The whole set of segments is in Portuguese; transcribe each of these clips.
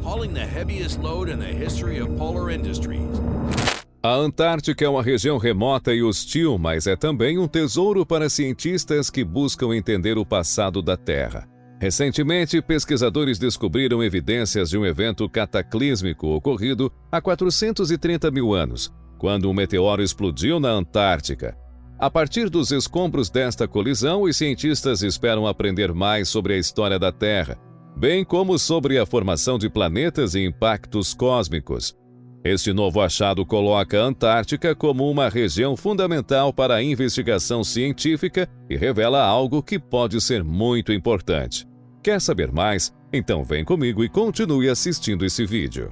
hauling the heaviest load in the history of polar industries. A Antártica é uma região remota e hostil, mas é também um tesouro para cientistas que buscam entender o passado da Terra. Recentemente, pesquisadores descobriram evidências de um evento cataclísmico ocorrido há 430 mil anos, quando um meteoro explodiu na Antártica. A partir dos escombros desta colisão, os cientistas esperam aprender mais sobre a história da Terra, bem como sobre a formação de planetas e impactos cósmicos. Este novo achado coloca a Antártica como uma região fundamental para a investigação científica e revela algo que pode ser muito importante. Quer saber mais? Então vem comigo e continue assistindo esse vídeo.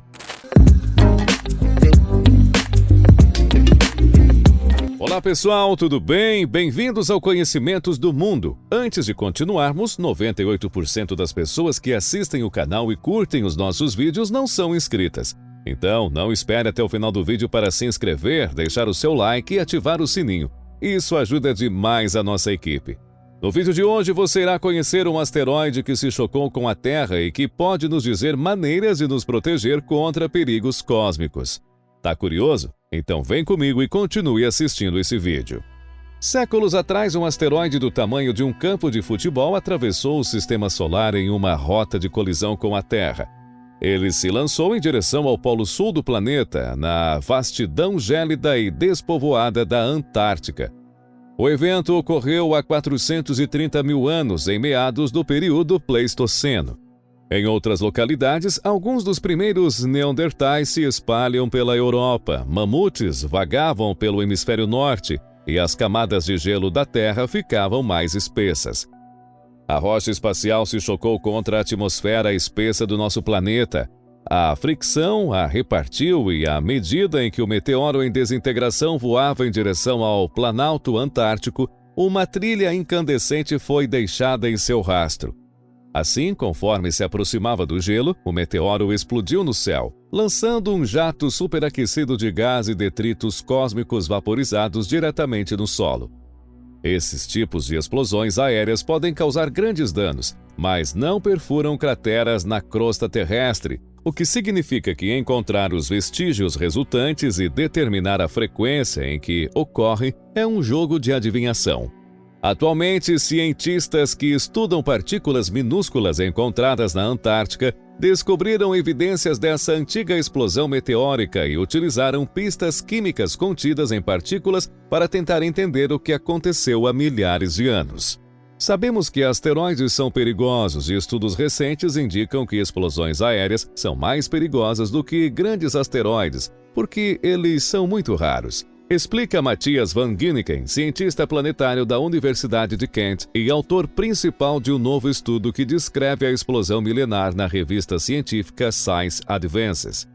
Olá pessoal, tudo bem? Bem-vindos ao Conhecimentos do Mundo. Antes de continuarmos, 98% das pessoas que assistem o canal e curtem os nossos vídeos não são inscritas. Então, não espere até o final do vídeo para se inscrever, deixar o seu like e ativar o sininho. Isso ajuda demais a nossa equipe. No vídeo de hoje você irá conhecer um asteroide que se chocou com a Terra e que pode nos dizer maneiras de nos proteger contra perigos cósmicos. Tá curioso? Então vem comigo e continue assistindo esse vídeo. Séculos atrás, um asteroide do tamanho de um campo de futebol atravessou o sistema solar em uma rota de colisão com a Terra. Ele se lançou em direção ao polo sul do planeta, na vastidão gélida e despovoada da Antártica. O evento ocorreu há 430 mil anos, em meados do período Pleistoceno. Em outras localidades, alguns dos primeiros neandertais se espalham pela Europa, mamutes vagavam pelo hemisfério norte e as camadas de gelo da Terra ficavam mais espessas. A rocha espacial se chocou contra a atmosfera espessa do nosso planeta. A fricção a repartiu e, à medida em que o meteoro em desintegração voava em direção ao Planalto Antártico, uma trilha incandescente foi deixada em seu rastro. Assim, conforme se aproximava do gelo, o meteoro explodiu no céu, lançando um jato superaquecido de gás e detritos cósmicos vaporizados diretamente no solo. Esses tipos de explosões aéreas podem causar grandes danos, mas não perfuram crateras na crosta terrestre, o que significa que encontrar os vestígios resultantes e determinar a frequência em que ocorre é um jogo de adivinhação. Atualmente, cientistas que estudam partículas minúsculas encontradas na Antártica descobriram evidências dessa antiga explosão meteórica e utilizaram pistas químicas contidas em partículas para tentar entender o que aconteceu há milhares de anos. Sabemos que asteroides são perigosos e estudos recentes indicam que explosões aéreas são mais perigosas do que grandes asteroides, porque eles são muito raros. Explica Matthias van Ginneken, cientista planetário da Universidade de Kent e autor principal de um novo estudo que descreve a explosão milenar na revista científica Science Advances.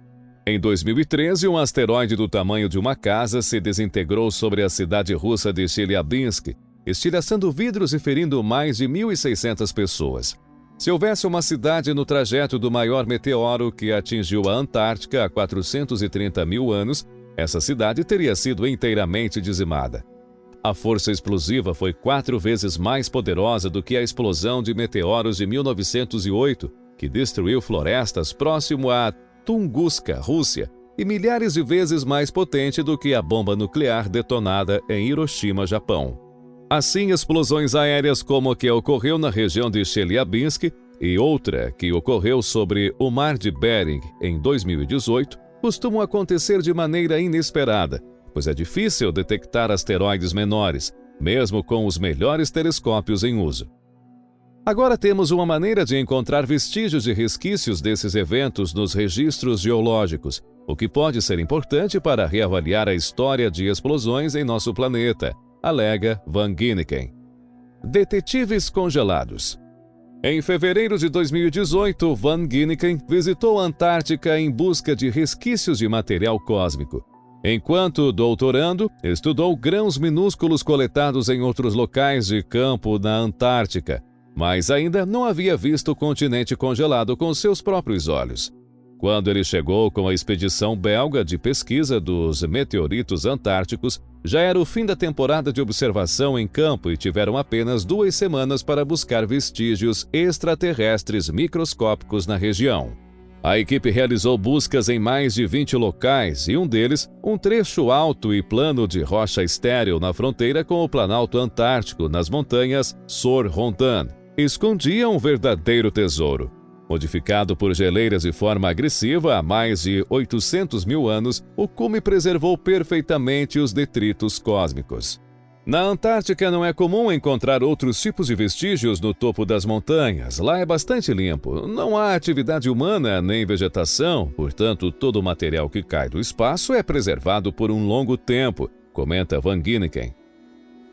Em 2013, um asteroide do tamanho de uma casa se desintegrou sobre a cidade russa de Chelyabinsk, estilhaçando vidros e ferindo mais de 1.600 pessoas. Se houvesse uma cidade no trajeto do maior meteoro que atingiu a Antártica há 430 mil anos, essa cidade teria sido inteiramente dizimada. A força explosiva foi 4 vezes mais poderosa do que a explosão de meteoros de 1908, que destruiu florestas próximo a Tunguska, Rússia, e milhares de vezes mais potente do que a bomba nuclear detonada em Hiroshima, Japão. Assim, explosões aéreas como a que ocorreu na região de Chelyabinsk e outra que ocorreu sobre o Mar de Bering em 2018, costumam acontecer de maneira inesperada, pois é difícil detectar asteroides menores, mesmo com os melhores telescópios em uso. Agora temos uma maneira de encontrar vestígios e resquícios desses eventos nos registros geológicos, o que pode ser importante para reavaliar a história de explosões em nosso planeta, alega Van Ginneken. Detetives congelados. Em fevereiro de 2018, Van Ginneken visitou a Antártica em busca de resquícios de material cósmico. Enquanto doutorando, estudou grãos minúsculos coletados em outros locais de campo na Antártica, mas ainda não havia visto o continente congelado com seus próprios olhos. Quando ele chegou com a expedição belga de pesquisa dos meteoritos antárticos, já era o fim da temporada de observação em campo e tiveram apenas 2 semanas para buscar vestígios extraterrestres microscópicos na região. A equipe realizou buscas em mais de 20 locais e um deles, um trecho alto e plano de rocha estéril na fronteira com o Planalto Antártico nas montanhas Sor-Rontan, escondia um verdadeiro tesouro. Modificado por geleiras de forma agressiva há mais de 800 mil anos, o cume preservou perfeitamente os detritos cósmicos. Na Antártica não é comum encontrar outros tipos de vestígios no topo das montanhas. Lá é bastante limpo. Não há atividade humana nem vegetação, portanto, todo o material que cai do espaço é preservado por um longo tempo, comenta Van Ginneken.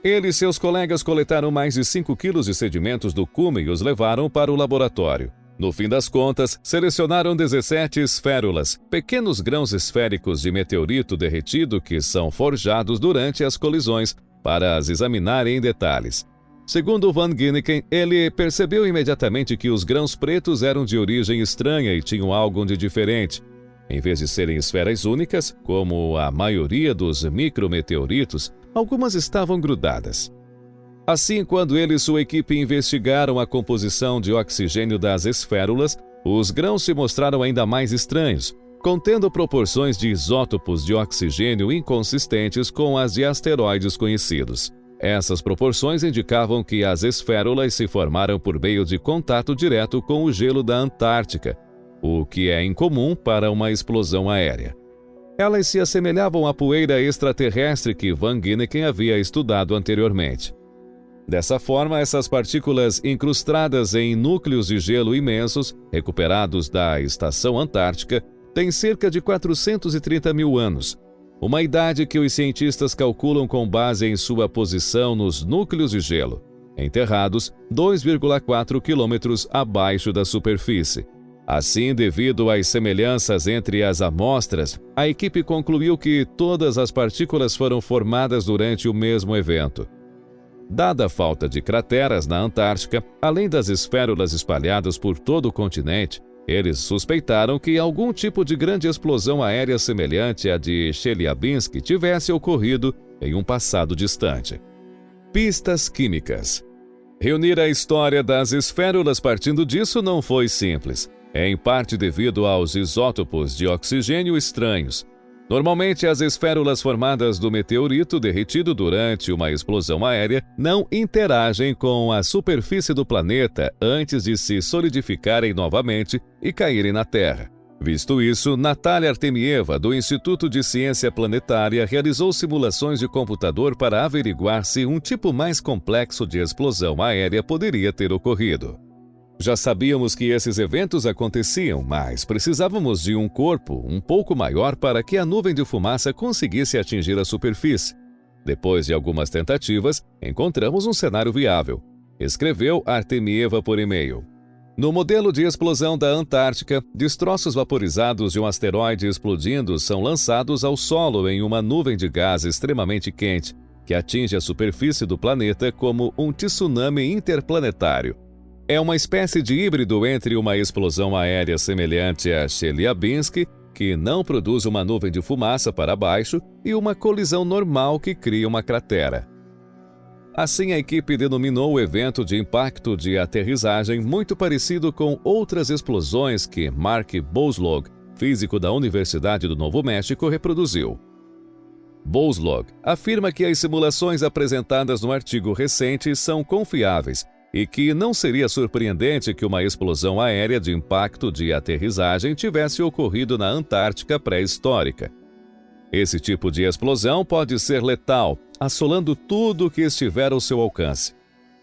Ele e seus colegas coletaram mais de 5 quilos de sedimentos do cume e os levaram para o laboratório. No fim das contas, selecionaram 17 esférulas, pequenos grãos esféricos de meteorito derretido que são forjados durante as colisões, para as examinarem em detalhes. Segundo Van Ginneken, ele percebeu imediatamente que os grãos pretos eram de origem estranha e tinham algo de diferente. Em vez de serem esferas únicas, como a maioria dos micrometeoritos, algumas estavam grudadas. Assim, quando ele e sua equipe investigaram a composição de oxigênio das esférulas, os grãos se mostraram ainda mais estranhos, contendo proporções de isótopos de oxigênio inconsistentes com as de asteroides conhecidos. Essas proporções indicavam que as esférulas se formaram por meio de contato direto com o gelo da Antártica, o que é incomum para uma explosão aérea. Elas se assemelhavam à poeira extraterrestre que Van Ginneken havia estudado anteriormente. Dessa forma, essas partículas incrustadas em núcleos de gelo imensos, recuperados da estação antártica, têm cerca de 430 mil anos, uma idade que os cientistas calculam com base em sua posição nos núcleos de gelo, enterrados 2,4 quilômetros abaixo da superfície. Assim, devido às semelhanças entre as amostras, a equipe concluiu que todas as partículas foram formadas durante o mesmo evento. Dada a falta de crateras na Antártica, além das esférulas espalhadas por todo o continente, eles suspeitaram que algum tipo de grande explosão aérea semelhante à de Chelyabinsk tivesse ocorrido em um passado distante. Pistas químicas. Reunir a história das esférulas partindo disso não foi simples, em parte devido aos isótopos de oxigênio estranhos. Normalmente, as esférulas formadas do meteorito derretido durante uma explosão aérea não interagem com a superfície do planeta antes de se solidificarem novamente e caírem na Terra. Visto isso, Natalia Artemieva, do Instituto de Ciência Planetária, realizou simulações de computador para averiguar se um tipo mais complexo de explosão aérea poderia ter ocorrido. Já sabíamos que esses eventos aconteciam, mas precisávamos de um corpo um pouco maior para que a nuvem de fumaça conseguisse atingir a superfície. Depois de algumas tentativas, encontramos um cenário viável, escreveu Artemieva por e-mail. No modelo de explosão da Antártica, destroços vaporizados de um asteroide explodindo são lançados ao solo em uma nuvem de gás extremamente quente, que atinge a superfície do planeta como um tsunami interplanetário. É uma espécie de híbrido entre uma explosão aérea semelhante a Chelyabinsk, que não produz uma nuvem de fumaça para baixo, e uma colisão normal que cria uma cratera. Assim, a equipe denominou o evento de impacto de aterrissagem muito parecido com outras explosões que Mark Boslog, físico da Universidade do Novo México, reproduziu. Boslog afirma que as simulações apresentadas no artigo recente são confiáveis e que não seria surpreendente que uma explosão aérea de impacto de aterrissagem tivesse ocorrido na Antártica pré-histórica. Esse tipo de explosão pode ser letal, assolando tudo que estiver ao seu alcance.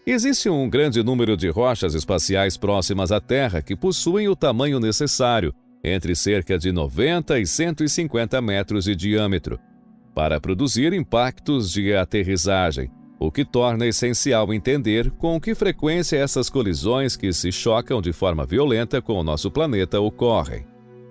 Existe um grande número de rochas espaciais próximas à Terra que possuem o tamanho necessário, entre cerca de 90 e 150 metros de diâmetro, para produzir impactos de aterrissagem, o que torna essencial entender com que frequência essas colisões que se chocam de forma violenta com o nosso planeta ocorrem.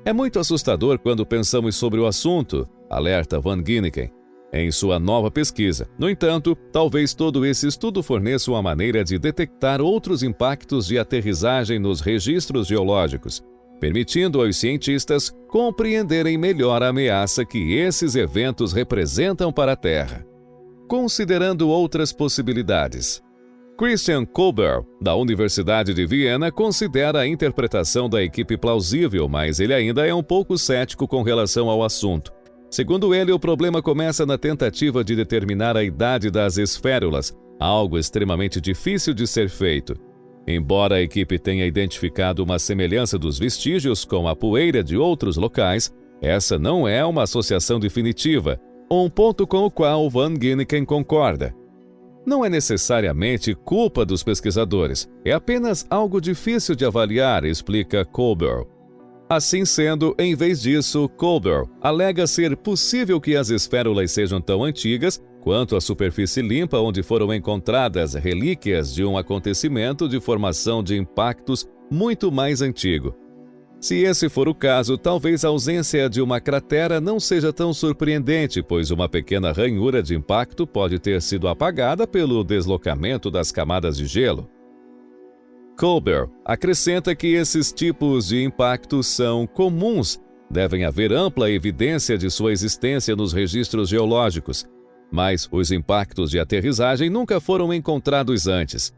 É muito assustador quando pensamos sobre o assunto, alerta Van Ginneken, em sua nova pesquisa. No entanto, talvez todo esse estudo forneça uma maneira de detectar outros impactos de aterrissagem nos registros geológicos, permitindo aos cientistas compreenderem melhor a ameaça que esses eventos representam para a Terra. Considerando outras possibilidades. Christian Kober, da Universidade de Viena, considera a interpretação da equipe plausível, mas ele ainda é um pouco cético com relação ao assunto. Segundo ele, o problema começa na tentativa de determinar a idade das esférulas, algo extremamente difícil de ser feito. Embora a equipe tenha identificado uma semelhança dos vestígios com a poeira de outros locais, essa não é uma associação definitiva, um ponto com o qual Van Ginneken concorda. Não é necessariamente culpa dos pesquisadores, é apenas algo difícil de avaliar, explica Kober. Assim sendo, em vez disso, Kober alega ser possível que as esférulas sejam tão antigas quanto a superfície limpa onde foram encontradas relíquias de um acontecimento de formação de impactos muito mais antigo. Se esse for o caso, talvez a ausência de uma cratera não seja tão surpreendente, pois uma pequena ranhura de impacto pode ter sido apagada pelo deslocamento das camadas de gelo. Kober acrescenta que esses tipos de impactos são comuns, devem haver ampla evidência de sua existência nos registros geológicos, mas os impactos de aterrissagem nunca foram encontrados antes.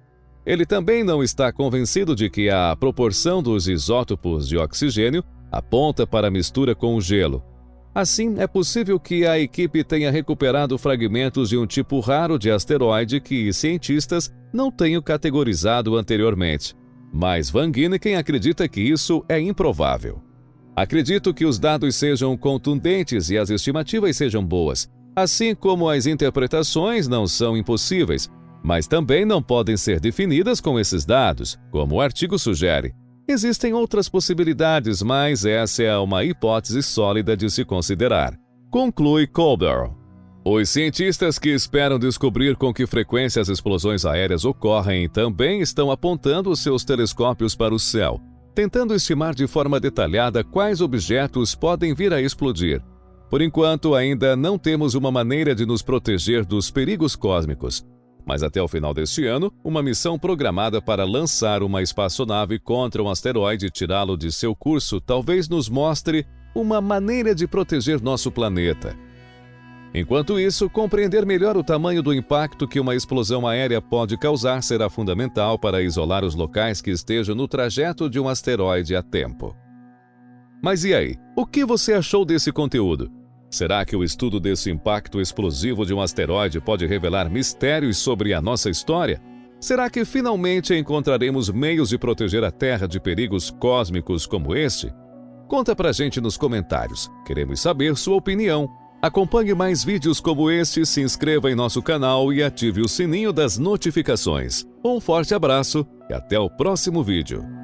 Ele também não está convencido de que a proporção dos isótopos de oxigênio aponta para a mistura com o gelo. Assim, é possível que a equipe tenha recuperado fragmentos de um tipo raro de asteroide que cientistas não tenham categorizado anteriormente. Mas Van Ginneken acredita que isso é improvável. Acredito que os dados sejam contundentes e as estimativas sejam boas, assim como as interpretações não são impossíveis, mas também não podem ser definidas com esses dados, como o artigo sugere. Existem outras possibilidades, mas essa é uma hipótese sólida de se considerar. Conclui Kober. Os cientistas que esperam descobrir com que frequência as explosões aéreas ocorrem também estão apontando seus telescópios para o céu, tentando estimar de forma detalhada quais objetos podem vir a explodir. Por enquanto, ainda não temos uma maneira de nos proteger dos perigos cósmicos. Mas até o final deste ano, uma missão programada para lançar uma espaçonave contra um asteroide e tirá-lo de seu curso talvez nos mostre uma maneira de proteger nosso planeta. Enquanto isso, compreender melhor o tamanho do impacto que uma explosão aérea pode causar será fundamental para isolar os locais que estejam no trajeto de um asteroide a tempo. Mas e aí? O que você achou desse conteúdo? Será que o estudo desse impacto explosivo de um asteroide pode revelar mistérios sobre a nossa história? Será que finalmente encontraremos meios de proteger a Terra de perigos cósmicos como este? Conta pra gente nos comentários. Queremos saber sua opinião. Acompanhe mais vídeos como este, se inscreva em nosso canal e ative o sininho das notificações. Um forte abraço e até o próximo vídeo.